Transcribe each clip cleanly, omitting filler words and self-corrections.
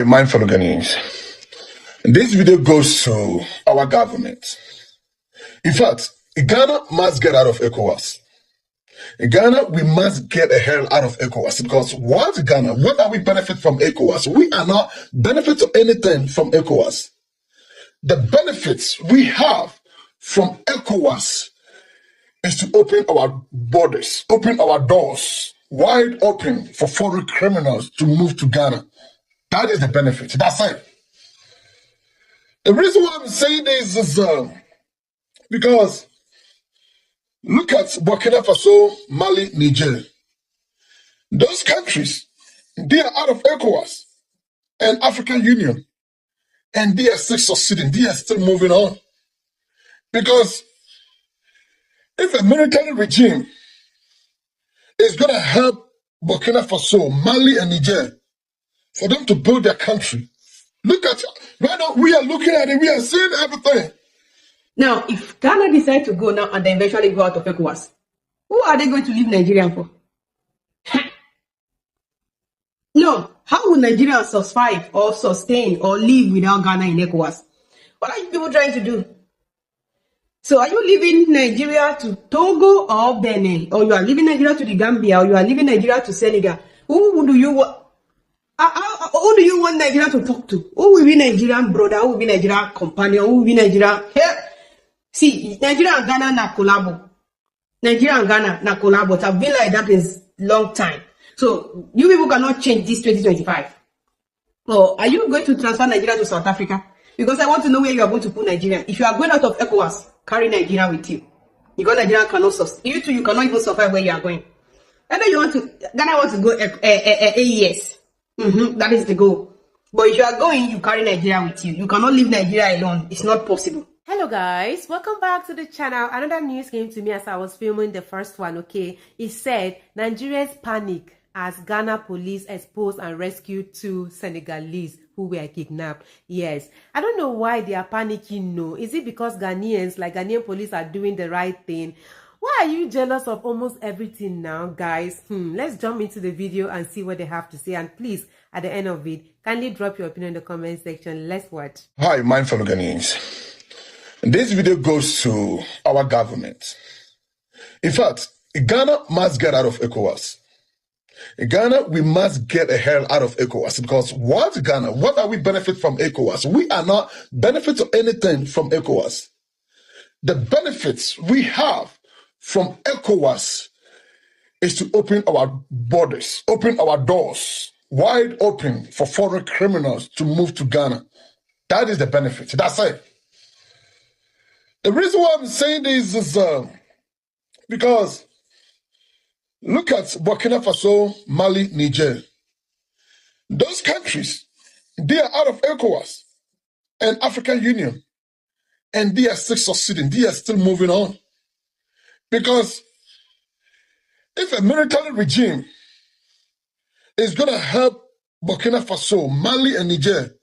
My fellow Ghanaians, this video goes to our government. In fact, Ghana must get out of ECOWAS. In Ghana, we must get the hell out of ECOWAS because what Ghana, what are we benefit from ECOWAS? We are not benefit of anything from ECOWAS. The benefits we have from ECOWAS is to open our borders, open our doors wide open for foreign criminals to move to Ghana. That is the benefit. That's it. The reason why I'm saying this is because look at Burkina Faso, Mali, Niger. Those countries, they are out of ECOWAS and African Union, and they are still succeeding. They are still moving on. Because if a military regime is going to help Burkina Faso, Mali, and Niger for them to build their country, look at right now. We are looking at it. We are seeing everything. Now, if Ghana decide to go now and then eventually go out of ECOWAS, who are they going to leave Nigeria for? No, how will Nigeria survive or sustain or live without Ghana in ECOWAS? What are you people trying to do? So are you leaving Nigeria to Togo or Benin? Or you are leaving Nigeria to the Gambia? Or you are leaving Nigeria to Senegal? Who do you want? Who do you want Nigeria to talk to? Who will be Nigerian brother? Who will be Nigerian companion? Who will be Nigerian? Hey, see, Nigeria and Ghana na collabo. Nigeria and Ghana na collabo. It has been like that is long time. So you people cannot change this 2025. Or are you going to transfer Nigeria to South Africa? Because I want to know where you are going to put Nigeria. If you are going out of ECOWAS, carry Nigeria with you. Because Nigeria cannot sustain. You two, you cannot even survive where you are going. And then you want to, Ghana wants to go AES. That is the goal. But if you are going, you carry Nigeria with you. You cannot leave Nigeria alone. It's not possible. Hello guys, welcome back to the channel. Another news came to me as I was filming the first one. Okay, it said Nigerians panic as Ghana police exposed and rescued two Senegalese who were kidnapped. Yes, I don't know why they are panicking. No, is it because Ghanaians, like Ghanaian police, are doing the right thing? Why are you jealous of almost everything now, guys? Let's jump into the video and see what they have to say. And please, at the end of it, kindly drop your opinion in the comment section. Let's watch. Hi, my fellow Ghanaians. This video goes to our government. In fact, Ghana must get out of ECOWAS. In Ghana, we must get the hell out of ECOWAS because what Ghana, what are we benefit from ECOWAS? We are not benefit of anything from ECOWAS. The benefits we have from ECOWAS is to open our borders, open our doors wide open for foreign criminals to move to Ghana. That is the benefit. That's it. The reason why I'm saying this is because look at Burkina Faso, Mali, Niger. Those countries, they are out of ECOWAS and African Union, and they are still succeeding. They are still moving on. Because if a military regime is going to help Burkina Faso, Mali, and Niger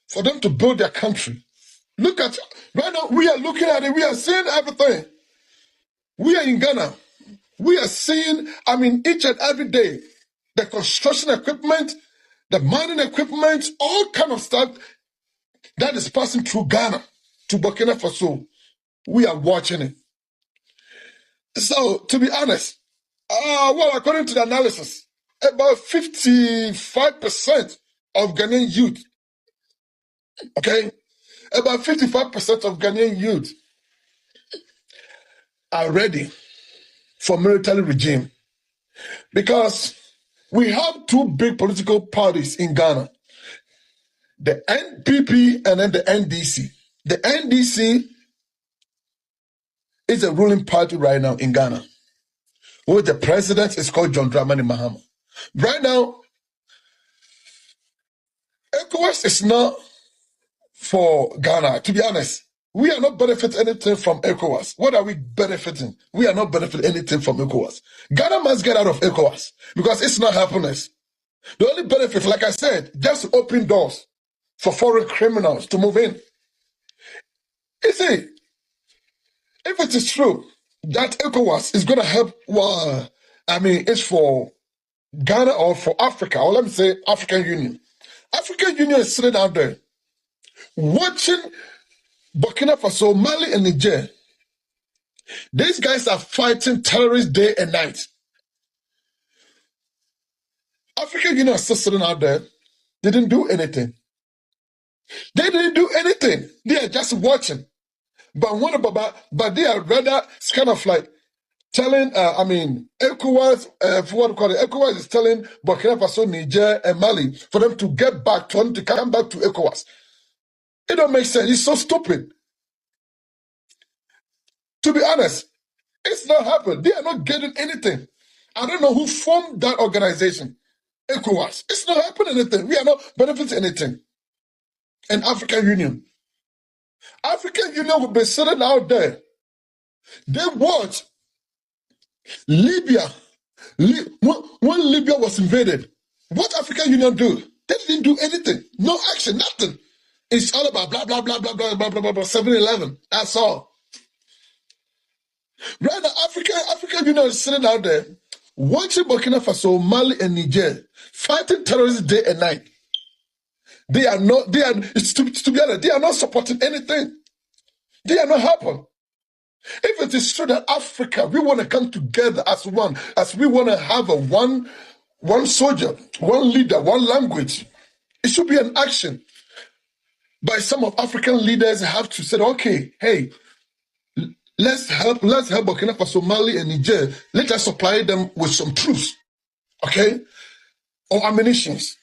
for them to build their country, look at right now. We are looking at it. We are seeing everything. We are in Ghana. We are seeing, each and every day, the construction equipment, the mining equipment, all kind of stuff that is passing through Ghana to Burkina Faso. We are watching it. So, to be honest, according to the analysis, about 55% of Ghanaian youth, okay, about 55% of Ghanaian youth are ready for military regime because we have two big political parties in Ghana, the NPP and then the NDC. The NDC is a ruling party right now in Ghana, where the president is called John Dramani Mahama. Right now, ECOWAS is not for Ghana. To be honest, we are not benefiting anything from ECOWAS. What are we benefiting? We are not benefiting anything from ECOWAS. Ghana must get out of ECOWAS because it's not helping us. The only benefit, like I said, just to open doors for foreign criminals to move in. You see, if it is true that ECOWAS is going to help, it's for Ghana or for Africa, or let me say African Union. African Union is sitting out there watching Burkina Faso, Mali, and Niger. These guys are fighting terrorists day and night. African Union is still sitting out there. They didn't do anything. They didn't do anything. They are just watching. But they are rather kind of like telling, ECOWAS, what we call it, ECOWAS is telling Burkina Faso, Niger, and Mali for them to get back, to them to come back to ECOWAS. It don't make sense. It's so stupid. To be honest, it's not happening. They are not getting anything. I don't know who formed that organization, ECOWAS. It's not happening anything. We are not benefiting anything. And African Union will be sitting out there. They watch Libya. When Libya was invaded, what African Union do? They didn't do anything. No action, nothing. It's all about blah, blah, blah, blah, blah, blah, blah, blah, blah, 7-11. That's all. Right now, African Union is sitting out there watching Burkina Faso, Mali, and Niger fighting terrorists day and night. To be honest, they are not supporting anything. They are not helping. If it is true that Africa, we want to come together as one, as we want to have one soldier, one leader, one language, it should be an action. But some of African leaders have to say, okay, hey, let's help Burkina Faso, Mali, and Niger. Let us supply them with some troops, okay, or ammunitions.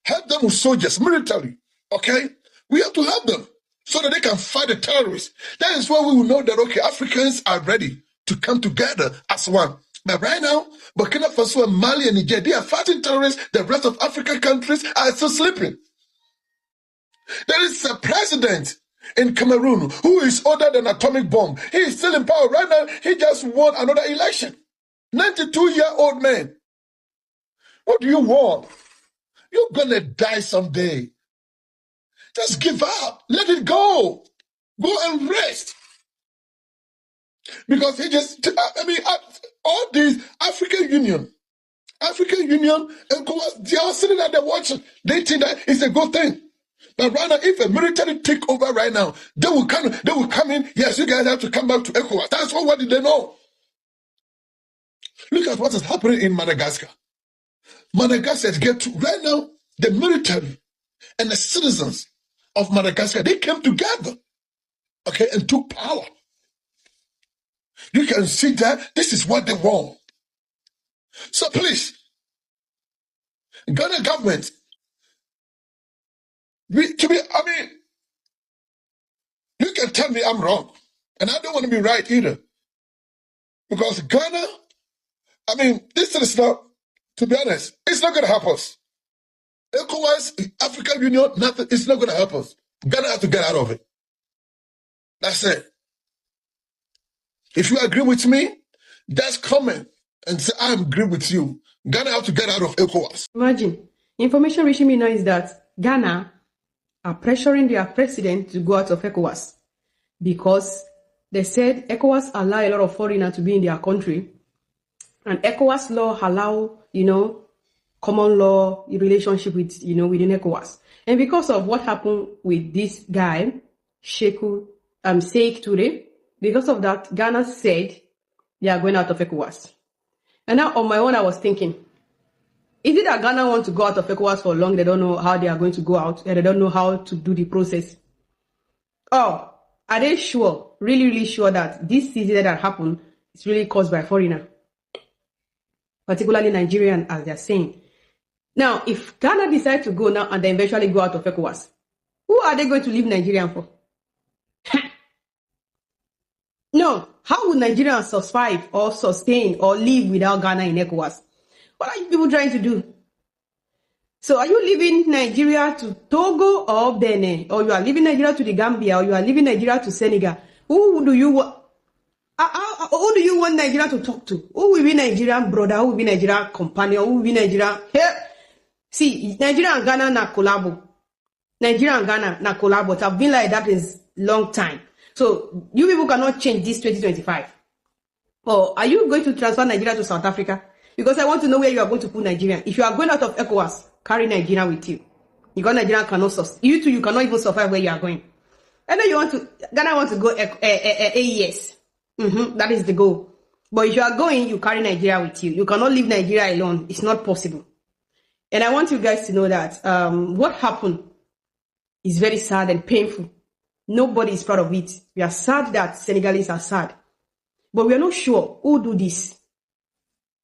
Help them with soldiers, military, okay? We have to help them so that they can fight the terrorists. That is why we will know that, okay, Africans are ready to come together as one. But right now, Burkina Faso and Mali and Niger, they are fighting terrorists. The rest of African countries are still sleeping. There is a president in Cameroon who is older than an atomic bomb. He is still in power. Right now, he just won another election. 92-year-old man. What do you want? You're going to die someday. Just give up. Let it go. Go and rest. Because he just, all these African Union, ECOWAS, they are sitting there watching. They think that it's a good thing. But right now, if a military take over right now, they will come in. Yes, you guys have to come back to ECOWAS. That's what did they know? Look at what is happening in Madagascar. Madagascar right now, the military and the citizens of Madagascar, they came together, okay, and took power. You can see that this is what they want. So please, Ghana government, you can tell me I'm wrong, and I don't want to be right either. Because Ghana, this is not, to be honest, it's not going to help us. ECOWAS, African Union, nothing, it's not going to help us. Ghana has to get out of it. That's it. If you agree with me, just comment and say, I agree with you. Ghana has to get out of ECOWAS. Imagine, information reaching me now is that Ghana are pressuring their president to go out of ECOWAS because they said ECOWAS allow a lot of foreigners to be in their country, and ECOWAS law allow, common law relationship with, within ECOWAS. And because of what happened with this guy, Sheikh Toure, because of that, Ghana said they are going out of ECOWAS. And now on my own, I was thinking, is it that Ghana want to go out of ECOWAS for long? They don't know how they are going to go out, and they don't know how to do the process. Or are they sure, really, really sure that this season that happened is really caused by foreigner, particularly Nigerian, as they're saying? Now, if Ghana decide to go now and then eventually go out of ECOWAS, who are they going to leave Nigerian for? No, how would Nigerians survive or sustain or live without Ghana in ECOWAS? What are you people trying to do? So are you leaving Nigeria to Togo or Benin? Or you are leaving Nigeria to the Gambia? Or you are leaving Nigeria to Senegal? Who do you want? Who do you want Nigeria to talk to? Who will be Nigerian brother? Who will be Nigerian companion? Who will be Nigerian? Hey, see, Nigeria and Ghana na collabo. Nigeria and Ghana na collabo. It have been like that is long time. So you people cannot change this 2025. Or are you going to transfer Nigeria to South Africa? Because I want to know where you are going to put Nigeria. If you are going out of ECOWAS, carry Nigeria with you. Because Nigeria cannot survive. You too, you cannot even survive where you are going. I know Ghana wants to go AES. That is the goal. But if you are going, you carry Nigeria with you. You cannot leave Nigeria alone. It's not possible. And I want you guys to know that what happened is very sad and painful. Nobody is proud of it. We are sad that Senegalese are sad. But we are not sure who do this.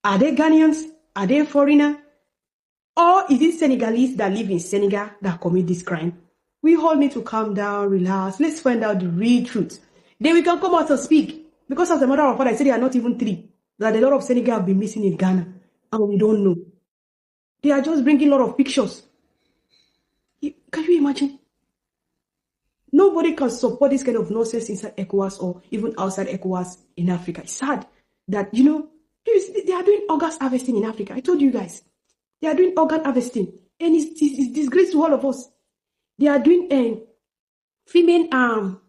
Are they Ghanaians? Are they foreigner? Or is it Senegalese that live in Senegal that commit this crime? We all need to calm down, relax. Let's find out the real truth. Then we can come out and speak. Because as a matter of fact, I said there are not even 3. That a lot of Senegal have been missing in Ghana. And we don't know. They are just bringing a lot of pictures. Can you imagine? Nobody can support this kind of nonsense inside ECOWAS or even outside ECOWAS in Africa. It's sad that, they are doing organ harvesting in Africa. I told you guys. They are doing organ harvesting. And it's disgrace to all of us. They are doing female,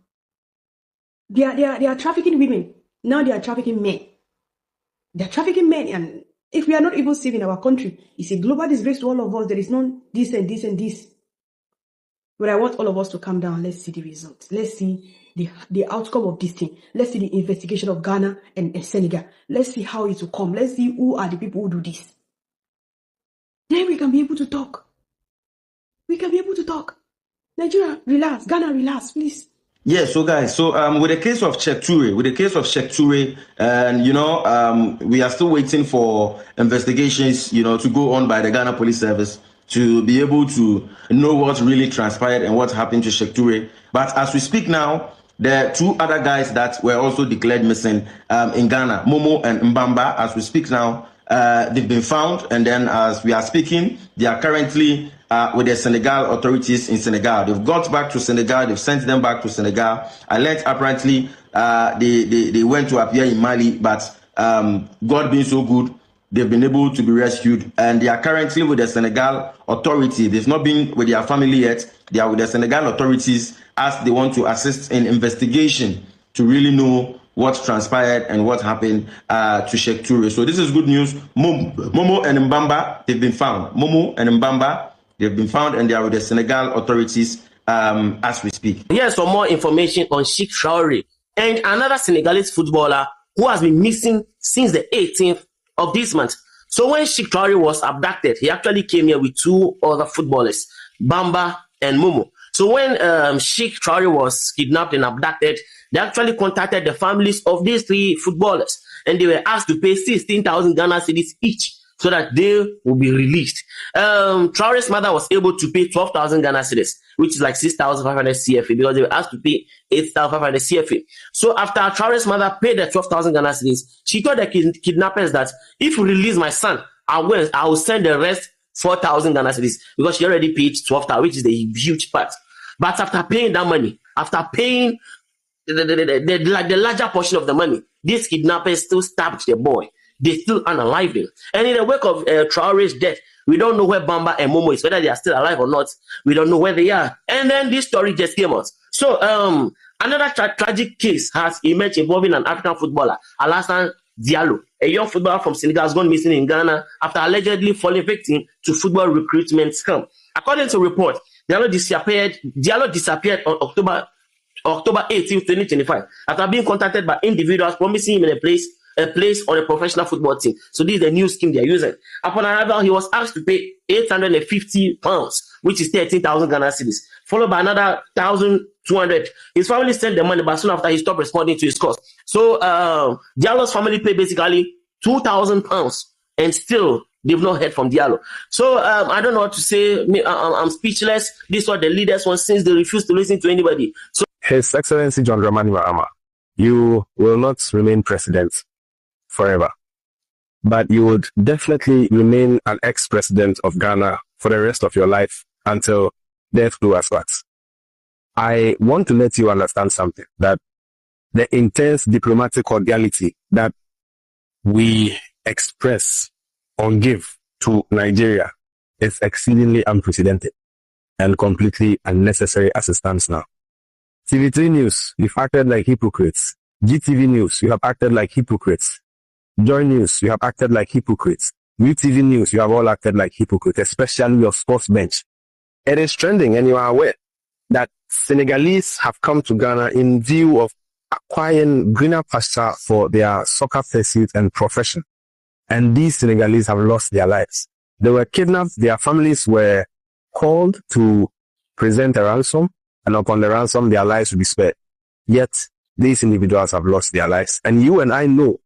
they are trafficking women. Now they are trafficking men. They are trafficking men. And if we are not even safe in our country, it's a global disgrace to all of us. There is no this and this and this. But I want all of us to calm down. Let's see the results. Let's see the outcome of this thing. Let's see the investigation of Ghana and Senegal. Let's see how it will come. Let's see who are the people who do this. Then we can be able to talk. We can be able to talk. Nigeria, relax. Ghana, relax, please. Yeah, so guys, with the case of Sheikh Toure, and we are still waiting for investigations, to go on by the Ghana Police Service to be able to know what really transpired and what happened to Sheikh Toure. But as we speak now, there are 2 other guys that were also declared missing in Ghana, Momo and Mbamba. As we speak now, they've been found, and then as we are speaking, they are currently with the Senegal authorities in Senegal. They've got back to Senegal. They've sent them back to Senegal. I learned apparently they went to appear in Mali, but God being so good, they've been able to be rescued, and they are currently with the Senegal authority. They've not been with their family yet. They are with the Senegal authorities as they want to assist in investigation to really know what transpired and what happened to Sheikh Toure. So this is good news. Momo and Mbamba, they've been found. Momo and Mbamba, they've been found, and they are with the Senegal authorities as we speak. Here's some more information on Sheikh Toure and another Senegalese footballer who has been missing since the 18th of this month. So when Sheikh Toure was abducted, he actually came here with 2 other footballers, Bamba and Momo. So when Sheikh Toure was kidnapped and abducted, they actually contacted the families of these 3 footballers, and they were asked to pay 16,000 Ghana cedis each so that they will be released. Toure's mother was able to pay 12,000 Ghana cedis, which is like 6,500 CFA, because they were asked to pay 8,500 CFA. So after Toure's mother paid the 12,000 Ghana cedis, she told the kidnappers that if you release my son, I will send the rest 4,000 Ghana cedis, because she already paid 12,000, which is the huge part. But after paying that money, after paying the larger portion of the money, these kidnappers still stabbed the boy. They still unalived him. And in the wake of Toure's death, we don't know where Bamba and Momo is, whether they are still alive or not. We don't know where they are. And then this story just came out. So another tragic case has emerged involving an African footballer, Alassane Diallo, a young footballer from Senegal, has gone missing in Ghana after allegedly falling victim to football recruitment scam. According to report, Diallo disappeared on October 18, 2025, after being contacted by individuals promising him a place on a professional football team. So this is the new scheme they are using. Upon arrival, he was asked to pay £850, which is 13,000 Ghana cedis, followed by another 1,200. His family sent the money, but soon after he stopped responding to his calls. So Diallo's family paid basically £2,000, and still they've not heard from Diallo. So I don't know what to say. I'm speechless. This is what the leaders want, since they refuse to listen to anybody. So His Excellency John Dramani Mahama, you will not remain president forever, but you would definitely remain an ex-president of Ghana for the rest of your life until death do us part. I want to let you understand something, that the intense diplomatic cordiality that we express or give to Nigeria is exceedingly unprecedented and completely unnecessary as it stands now. TV3 News, you've acted like hypocrites. GTV News, you have acted like hypocrites. Joy News, you have acted like hypocrites. UTV News, you have all acted like hypocrites, especially your sports bench. It is trending, and you are aware that Senegalese have come to Ghana in view of acquiring greener pasture for their soccer pursuit and profession. And these Senegalese have lost their lives. They were kidnapped, their families were called to present a ransom, and upon the ransom, their lives will be spared. Yet, these individuals have lost their lives. And you and I know,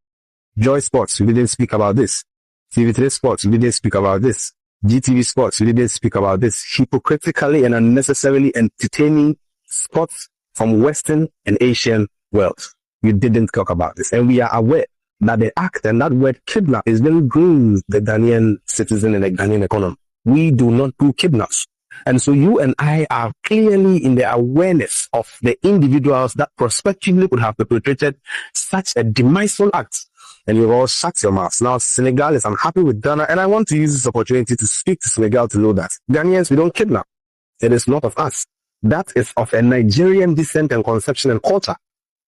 Joy Sports, we didn't speak about this. TV3 Sports, we didn't speak about this. GTV Sports, we didn't speak about this. Hypocritically and unnecessarily entertaining sports from Western and Asian world. We didn't talk about this. And we are aware that the act and that word kidnap is very green the Ghanaian citizen and the Ghanaian economy. We do not do kidnaps. And so you and I are clearly in the awareness of the individuals that prospectively could have perpetrated such a demiseful act. And you've all shut your mouths. Now, Senegal is unhappy with Ghana, and I want to use this opportunity to speak to Senegal to know that Ghanaians, we don't kidnap. It is not of us. That is of a Nigerian descent and conception and culture.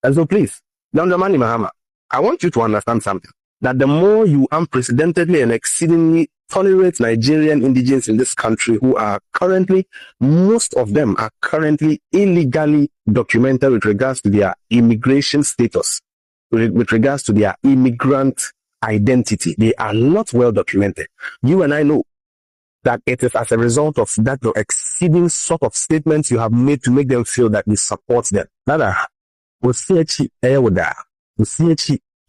And so please, Dramani Mahama, I want you to understand something. That the more you unprecedentedly and exceedingly tolerate Nigerian indigenes in this country who are currently, most of them are currently illegally documented with regards to their immigration status, with regards to their immigrant identity. They are not well documented. You and I know that it is as a result of that exceeding sort of statements you have made to make them feel that we support them. Nada, we see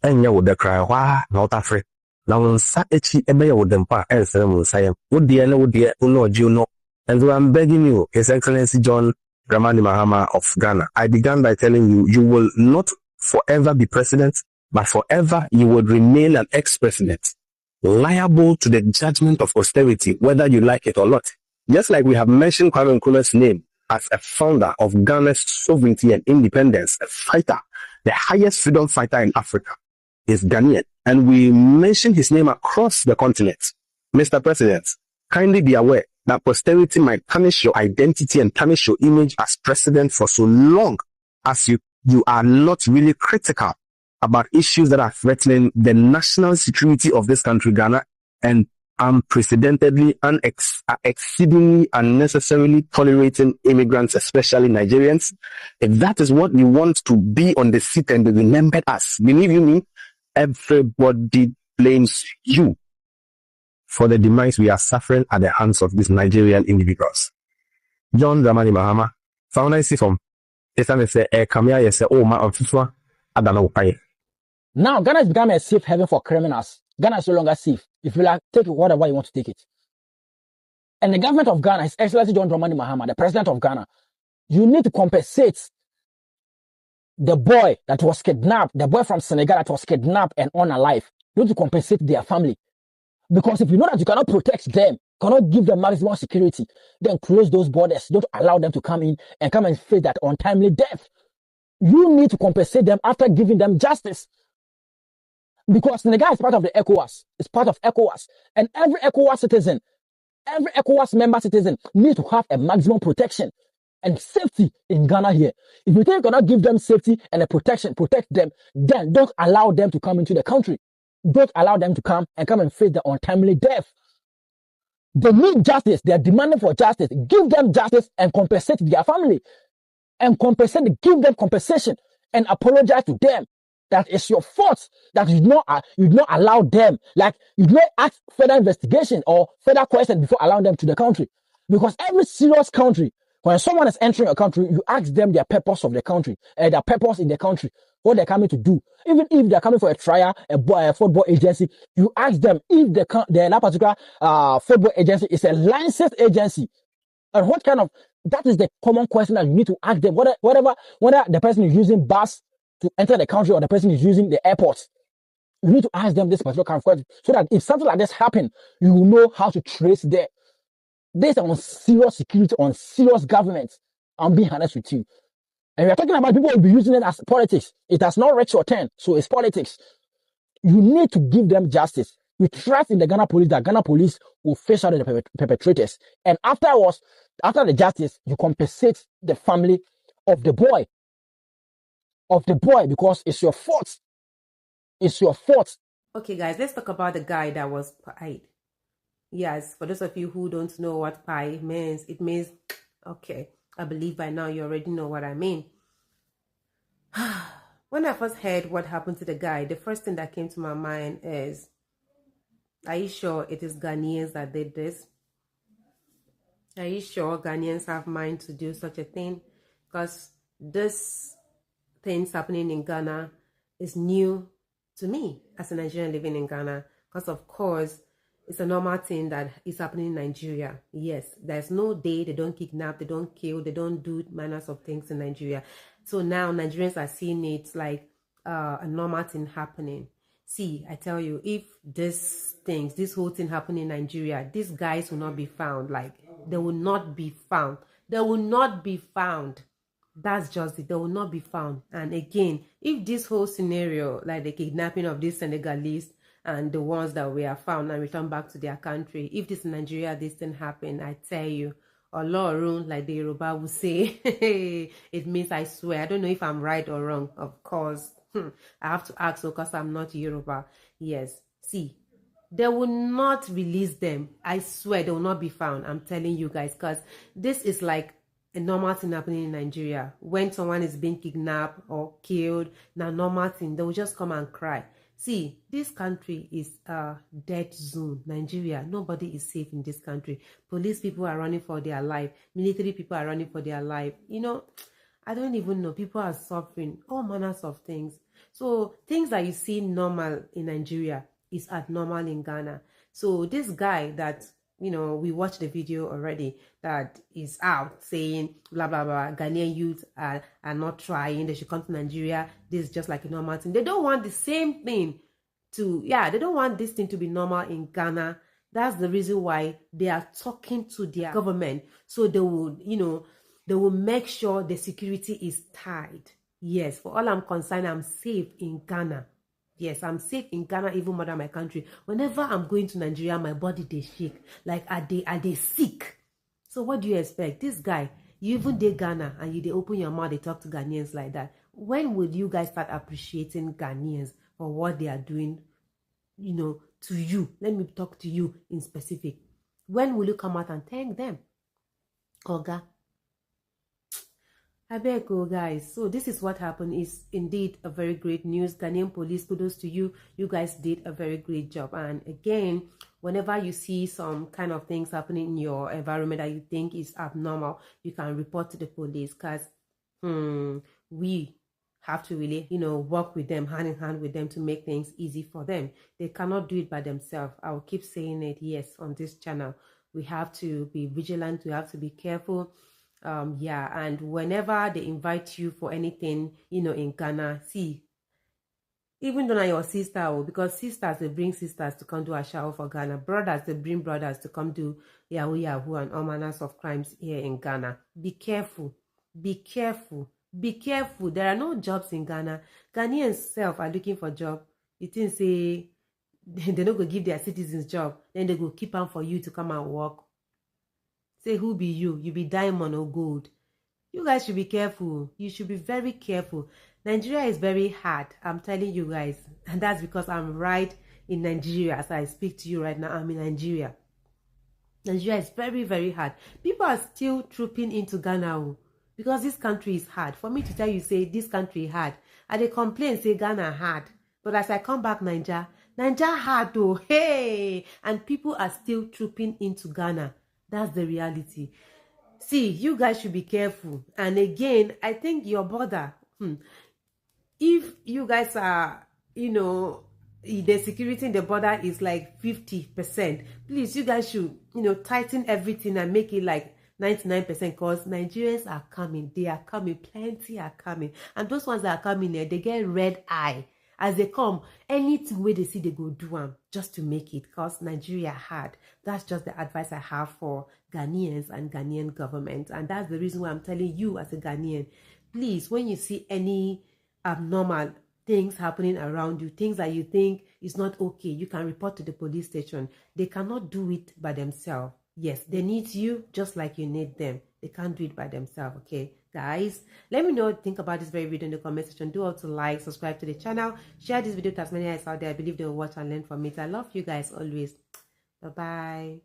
enya wo de kra hwa na otafre na wonsa echi ebe ye wo de mpa ensere mo nsayem wo de na wo de no oji no. And so I'm begging you, His Excellency John Dramani Mahama of Ghana, I began by telling you, you will not forever be president, but forever you would remain an ex-president, liable to the judgment of posterity, whether you like it or not. Just like we have mentioned Kwame Nkrumah's name as a founder of Ghana's sovereignty and independence, a fighter, the highest freedom fighter in Africa is Ghanaian. And we mention his name across the continent. Mr. President, kindly be aware that posterity might tarnish your identity and tarnish your image as president for so long as you are not really critical about issues that are threatening the national security of this country, Ghana, and unprecedentedly and exceedingly unnecessarily tolerating immigrants, especially Nigerians. If that is what you want to be on the seat and be remembered as, believe you me, everybody blames you for the demise we are suffering at the hands of these Nigerian individuals. John Dramani Mahama, found I see from now Ghana has become a safe haven for criminals. Ghana is no longer safe. If you like, take whatever you want to take it. And the government of Ghana, His Excellency John Dramani Mahama, the president of Ghana, you need to compensate the boy that was kidnapped, the boy from Senegal that was kidnapped and unalive. You need to compensate their family. Because if you know that you cannot protect them, cannot give them maximum security, then close those borders. Don't allow them to come in and face that untimely death. You need to compensate them after giving them justice. Because Senegal is part of the ECOWAS. It's part of ECOWAS. And every ECOWAS citizen, every ECOWAS member citizen needs to have a maximum protection and safety in Ghana here. If you think you cannot give them safety and a protection, protect them, then don't allow them to come into the country. Don't allow them to come and face the untimely death. They need justice. They are demanding for justice. Give them justice and compensate their family. And give them compensation and apologize to them. That is your fault that you do not allow them, like you do not ask further investigation or further questions before allowing them to the country. Because every serious country, when someone is entering a country, you ask them their purpose of the country, their purpose in the country, what they're coming to do. Even if they're coming for a trial, a football agency, you ask them if that particular football agency is a licensed agency. And what kind of, that is the common question that you need to ask them. Whether the person is using bus to enter the country or the person is using the airport. You need to ask them this particular kind of question so that if something like this happens, you will know how to trace them. This is on serious security, on serious government. I'm being honest with you. And we are talking about people who will be using it as politics. It has not reached your turn, so it's politics. You need to give them justice. We trust in the Ghana police that Ghana police will face out the perpetrators. And after the justice, you compensate the family of the boy. Because it's your fault. It's your fault. Okay, guys, let's talk about the guy that was pied. Yes, for those of you who don't know what pi means, it means, okay, I believe by now you already know what I mean. When I first heard what happened to the guy, the first thing that came to my mind is, are you sure it is Ghanaians that did this? Are you sure Ghanaians have mind to do such a thing? Because this things happening in Ghana is new to me as a Nigerian living in Ghana. Because of course, it's a normal thing that is happening in Nigeria. Yes, there's no day they don't kidnap, they don't kill, they don't do manners of things in Nigeria. So now Nigerians are seeing it like a normal thing happening. See, I tell you, if this whole thing happening in Nigeria, these guys will not be found. Like, they will not be found. They will not be found. That's just it. They will not be found. And again, if this whole scenario, like the kidnapping of these Senegalese and the ones that were found and returned back to their country, if this in Nigeria, this thing happened, I tell you, Olorun, like the Yoruba will say, it means I swear. I don't know if I'm right or wrong, of course. I have to ask because I'm not Yoruba. Yes. See, they will not release them. I swear they will not be found. I'm telling you guys, because this is like a normal thing happening in Nigeria. When someone is being kidnapped or killed, now normal thing, they will just come and cry. See, this country is a dead zone. Nigeria, nobody is safe in this country. Police people are running for their life. Military people are running for their life. You know, I don't even know. People are suffering. All manners of things. So things that you see normal in Nigeria is abnormal in Ghana. So this guy that, you know, we watched the video already, that is out saying blah blah blah, Ghanaian youth are not trying, they should come to Nigeria, this is just like a normal thing. They don't want the same thing to, they don't want this thing to be normal in Ghana. That's the reason why they are talking to their government, so they will, you know, they will make sure the security is tight. Yes, for all I'm concerned, I'm safe in Ghana. Yes, I'm safe in Ghana, even more than my country. Whenever I'm going to Nigeria, my body, they shake. Like, are they sick? So what do you expect? This guy, you even dey Ghana and they open your mouth, they talk to Ghanaians like that. When will you guys start appreciating Ghanaians for what they are doing, you know, to you? Let me talk to you in specific. When will you come out and thank them? Oga. I beg you guys. So this is what happened. Is indeed a very great news. Ghanaian police, kudos to you. You guys did a very great job. And again, whenever you see some kind of things happening in your environment that you think is abnormal, you can report to the police, because we have to really, you know, work with them, hand in hand with them, to make things easy for them. They cannot do it by themselves. I will keep saying it, yes, on this channel. We have to be vigilant. We have to be careful. And whenever they invite you for anything, you know, in Ghana, see, even though your sister, because sisters, they bring sisters to come do a shower for Ghana. Brothers, they bring brothers to come do yahoo and all manners of crimes here in Ghana. Be careful. Be careful. Be careful. There are no jobs in Ghana. Ghanaians self are looking for job. You think say they don't go give their citizens job, then they go keep them for you to come and work. Say, who be you? You be diamond or gold. You guys should be careful. You should be very careful. Nigeria is very hard. I'm telling you guys. And that's because I'm right in Nigeria. As I speak to you right now, I'm in Nigeria. Nigeria is very, very hard. People are still trooping into Ghana because this country is hard. For me to tell you, say, this country is hard. And they complain, say, Ghana hard. But as I come back, Nigeria hard though. Hey! And people are still trooping into Ghana. That's the reality. See, you guys should be careful. And again, I think your border, if you guys are, you know, the security in the border is like 50%, please, you guys should, you know, tighten everything and make it like 99%, because Nigerians are coming. They are coming. Plenty are coming. And those ones that are coming there, they get red eye. As they come, anything where they see, they go do them just to make it, because Nigeria hard. That's just the advice I have for Ghanaians and Ghanaian government. And that's the reason why I'm telling you as a Ghanaian, please, when you see any abnormal things happening around you, things that you think is not okay, you can report to the police station. They cannot do it by themselves. Yes, they need you just like you need them. They can't do it by themselves, okay? Guys, let me know what you think about this very video in the comment section. Do also like, subscribe to the channel, share this video to as many as out there. I believe they will watch and learn from it. I love you guys always. Bye-bye.